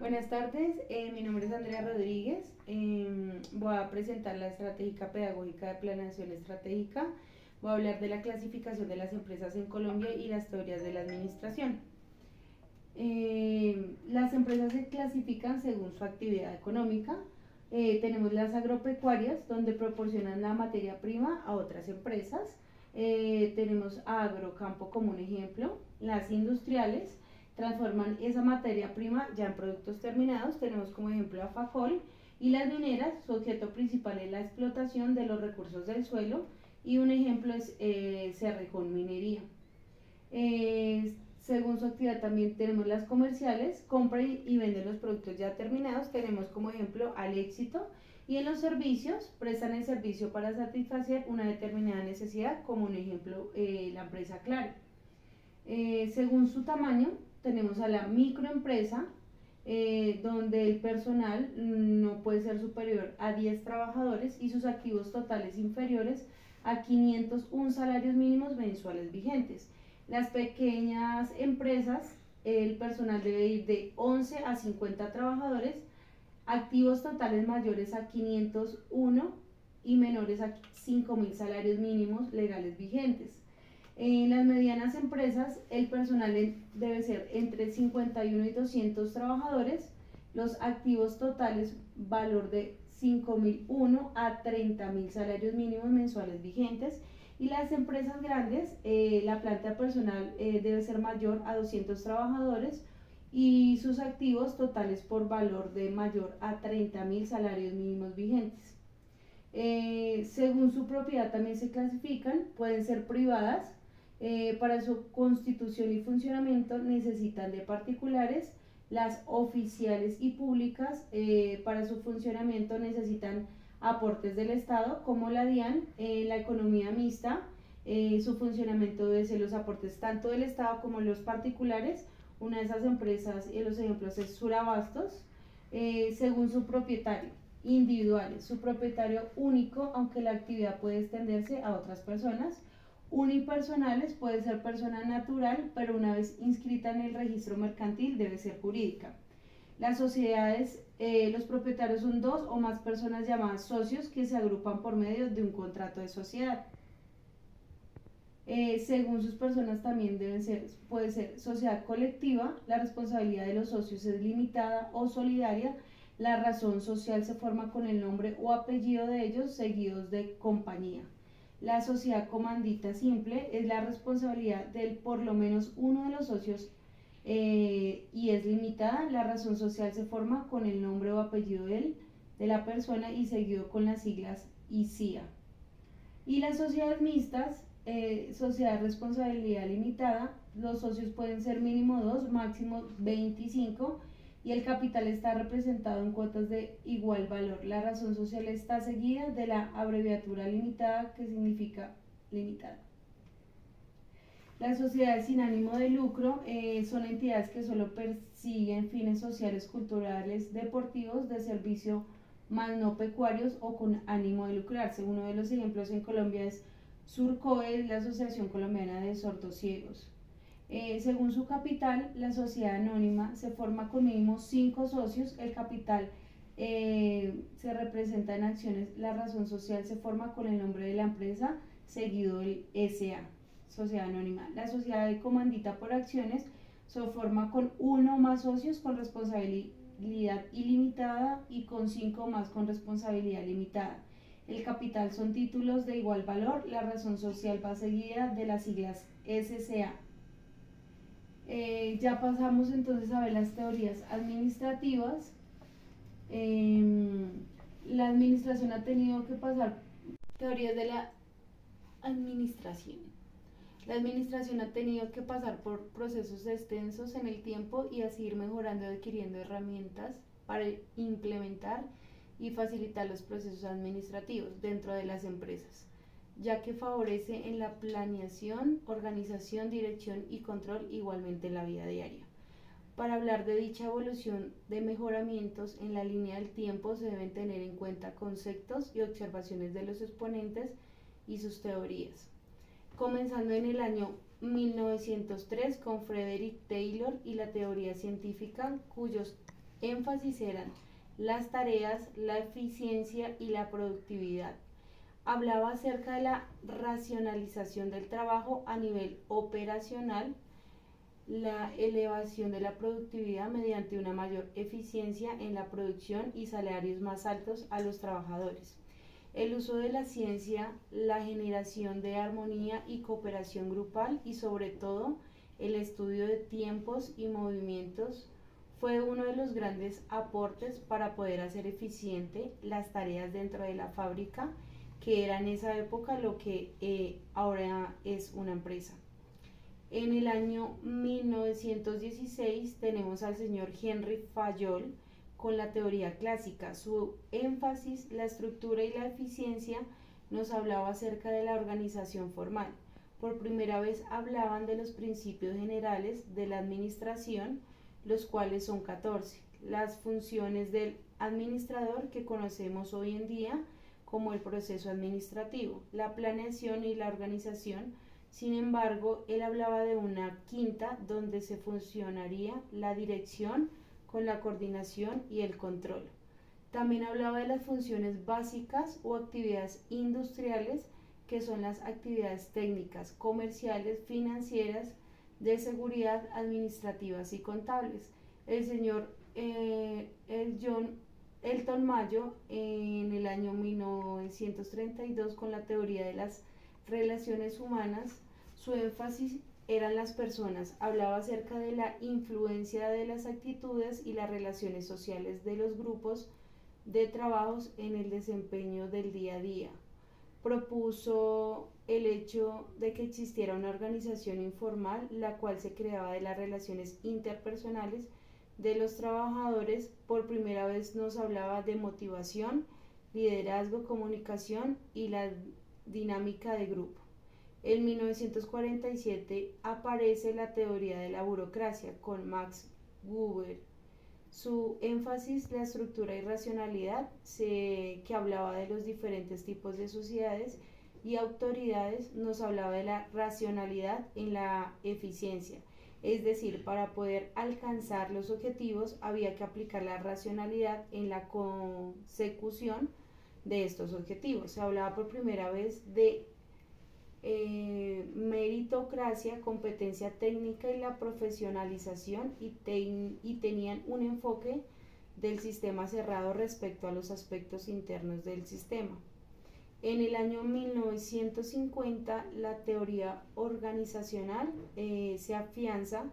Buenas tardes, mi nombre es Andrea Rodríguez. Voy a presentar la estratégica pedagógica de planeación estratégica. Voy a hablar de la clasificación de las empresas en Colombia y las teorías de la administración. Las empresas se clasifican según su actividad económica. Tenemos las agropecuarias, donde proporcionan la materia prima a otras empresas. Tenemos agrocampo como un ejemplo. Las industriales transforman esa materia prima ya en productos terminados. Tenemos como ejemplo a Facol. Y las mineras, su objeto principal es la explotación de los recursos del suelo, y un ejemplo es Cerrejón Minería. Según su actividad también tenemos las comerciales, compra y venden los productos ya terminados. Tenemos como ejemplo al Éxito. Y en los servicios, prestan el servicio para satisfacer una determinada necesidad, como un ejemplo la empresa Claro. Según su tamaño, tenemos a la microempresa, donde el personal no puede ser superior a 10 trabajadores y sus activos totales inferiores a 501 salarios mínimos mensuales vigentes. Las pequeñas empresas, el personal debe ir de 11 a 50 trabajadores, activos totales mayores a 501 y menores a 5.000 salarios mínimos legales vigentes. En las medianas empresas, el personal debe ser entre 51 y 200 trabajadores, los activos totales valor de 5.001 a 30.000 salarios mínimos mensuales vigentes. Y las empresas grandes, la planta personal debe ser mayor a 200 trabajadores y sus activos totales por valor de mayor a 30.000 salarios mínimos vigentes. Según su propiedad también se clasifican, pueden ser privadas. Para su constitución y funcionamiento necesitan de particulares. Las oficiales y públicas, para su funcionamiento necesitan aportes del Estado, como la DIAN. La economía mixta, su funcionamiento debe ser los aportes tanto del Estado como los particulares. Una de esas empresas y los ejemplos es Surabastos. Según su propietario, individuales, su propietario único, aunque la actividad puede extenderse a otras personas. Unipersonales, puede ser persona natural, pero una vez inscrita en el registro mercantil debe ser jurídica. Las sociedades, los propietarios son dos o más personas llamadas socios que se agrupan por medio de un contrato de sociedad. Según sus personas también puede ser sociedad colectiva, la responsabilidad de los socios es limitada o solidaria, la razón social se forma con el nombre o apellido de ellos seguidos de compañía. La sociedad comandita simple es la responsabilidad del por lo menos uno de los socios y es limitada, la razón social se forma con el nombre o apellido de la persona y seguido con las siglas ICIA. Y las sociedades mixtas, sociedad de responsabilidad limitada, los socios pueden ser mínimo 2, máximo 25 y el capital está representado en cuotas de igual valor. La razón social está seguida de la abreviatura limitada, que significa limitada. Las sociedades sin ánimo de lucro son entidades que solo persiguen fines sociales, culturales, deportivos, de servicio, más no pecuarios o con ánimo de lucrarse. Uno de los ejemplos en Colombia es Surcoe, la Asociación Colombiana de Sordos Ciegos. Según su capital, la sociedad anónima se forma con mínimo 5 socios, el capital se representa en acciones, la razón social se forma con el nombre de la empresa seguido del SA, sociedad anónima. La sociedad de comandita por acciones se forma con 1 o más socios con responsabilidad ilimitada y con 5 más con responsabilidad limitada. El capital son títulos de igual valor, la razón social va seguida de las siglas SCA. Ya pasamos entonces a ver las teorías administrativas. La administración ha tenido que pasar teorías de la administración. La administración ha tenido que pasar por procesos extensos en el tiempo y así ir mejorando y adquiriendo herramientas para implementar y facilitar los procesos administrativos dentro de las empresas, ya que favorece en la planeación, organización, dirección y control, igualmente en la vida diaria. Para hablar de dicha evolución de mejoramientos en la línea del tiempo se deben tener en cuenta conceptos y observaciones de los exponentes y sus teorías. Comenzando en el año 1903 con Frederick Taylor y la teoría científica, cuyos énfasis eran las tareas, la eficiencia y la productividad. Hablaba acerca de la racionalización del trabajo a nivel operacional, la elevación de la productividad mediante una mayor eficiencia en la producción y salarios más altos a los trabajadores. El uso de la ciencia, la generación de armonía y cooperación grupal y sobre todo el estudio de tiempos y movimientos fue uno de los grandes aportes para poder hacer eficiente las tareas dentro de la fábrica, que era en esa época lo que ahora es una empresa. En el año 1916 tenemos al señor Henry Fayol con la teoría clásica. Su énfasis, la estructura y la eficiencia nos hablaba acerca de la organización formal. Por primera vez hablaban de los principios generales de la administración, los cuales son 14. Las funciones del administrador que conocemos hoy en día como el proceso administrativo, la planeación y la organización. Sin embargo, él hablaba de una quinta donde se funcionaría la dirección con la coordinación y el control. También hablaba de las funciones básicas o actividades industriales, que son las actividades técnicas, comerciales, financieras, de seguridad, administrativas y contables. El señor Elton Mayo en el año 1932 con la teoría de las relaciones humanas, su énfasis eran las personas, hablaba acerca de la influencia de las actitudes y las relaciones sociales de los grupos de trabajos en el desempeño del día a día. Propuso el hecho de que existiera una organización informal, la cual se creaba de las relaciones interpersonales de los trabajadores. Por primera vez nos hablaba de motivación, liderazgo, comunicación y la dinámica de grupo. En 1947 aparece la teoría de la burocracia con Max Weber. Su énfasis, la estructura y racionalidad, que hablaba de los diferentes tipos de sociedades y autoridades, nos hablaba de la racionalidad en la eficiencia. Es decir, para poder alcanzar los objetivos había que aplicar la racionalidad en la consecución de estos objetivos. Se hablaba por primera vez de meritocracia, competencia técnica y la profesionalización y tenían un enfoque del sistema cerrado respecto a los aspectos internos del sistema. En el año 1950 la teoría organizacional se afianza.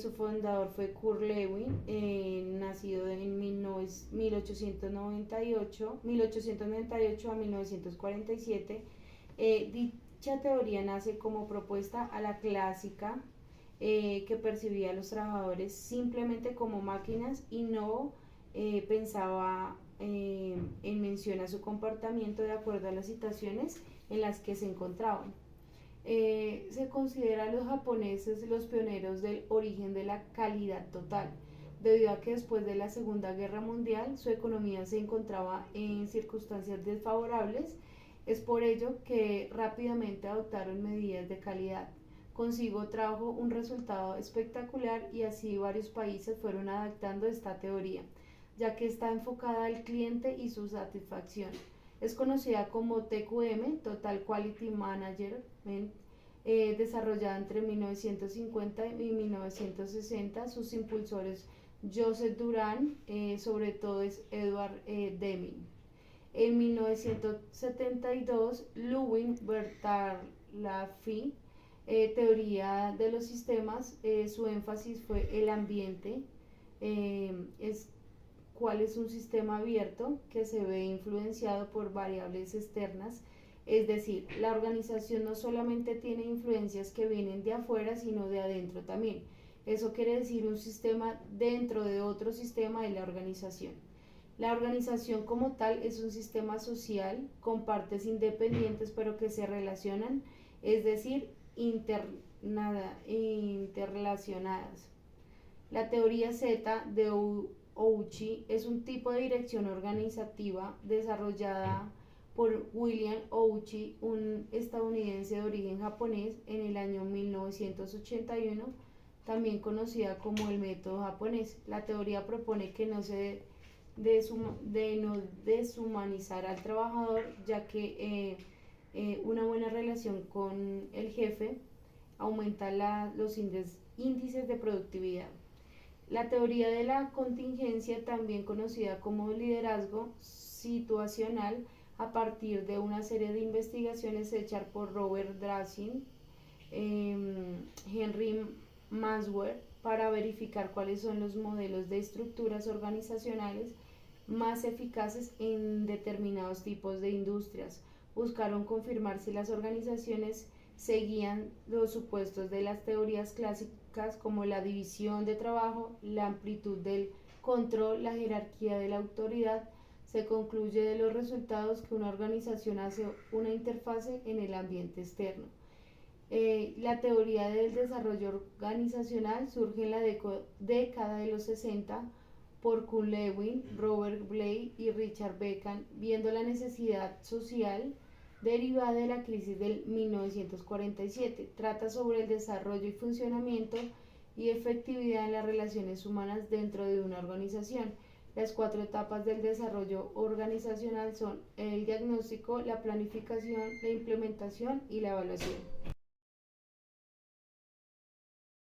Su fundador fue Kurt Lewin, nacido en 1898 a 1947. Dicha teoría nace como propuesta a la clásica, que percibía a los trabajadores simplemente como máquinas y no pensaba en mención a su comportamiento de acuerdo a las situaciones en las que se encontraban. Se considera a los japoneses los pioneros del origen de la calidad total, debido a que después de la Segunda Guerra Mundial su economía se encontraba en circunstancias desfavorables. Es por ello que rápidamente adoptaron medidas de calidad. Consigo trajo un resultado espectacular y así varios países fueron adaptando esta teoría, ya que está enfocada al cliente y su satisfacción. Es conocida como TQM, Total Quality Management, desarrollada entre 1950 y 1960. Sus impulsores Joseph Duran, sobre todo es Edward Deming. En 1972, Ludwig Bertalanffy, teoría de los sistemas, su énfasis fue el ambiente, cuál es un sistema abierto que se ve influenciado por variables externas, es decir, la organización no solamente tiene influencias que vienen de afuera, sino de adentro también. Eso quiere decir un sistema dentro de otro sistema de la organización. La organización como tal es un sistema social con partes independientes pero que se relacionan, es decir, interrelacionadas. La teoría Z de Ouchi es un tipo de dirección organizativa desarrollada por William Ouchi, un estadounidense de origen japonés, en el año 1981, también conocida como el método japonés. La teoría propone que no se no deshumanizar al trabajador, ya que una buena relación con el jefe aumenta los índices de productividad. La teoría de la contingencia, también conocida como liderazgo situacional, a partir de una serie de investigaciones hechas por Robert Drassin, Henry Manswer, para verificar cuáles son los modelos de estructuras organizacionales más eficaces en determinados tipos de industrias. Buscaron confirmar si las organizaciones seguían los supuestos de las teorías clásicas como la división de trabajo, la amplitud del control, la jerarquía de la autoridad. Se concluye de los resultados que una organización hace una interfase en el ambiente externo. La teoría del desarrollo organizacional surge en la década de los 60 por Kuhn Lewin, Robert Blay y Richard Bekan, viendo la necesidad social derivada de la crisis del 1947. Trata sobre el desarrollo y funcionamiento y efectividad en las relaciones humanas dentro de una organización. Las 4 etapas del desarrollo organizacional son el diagnóstico, la planificación, la implementación y la evaluación.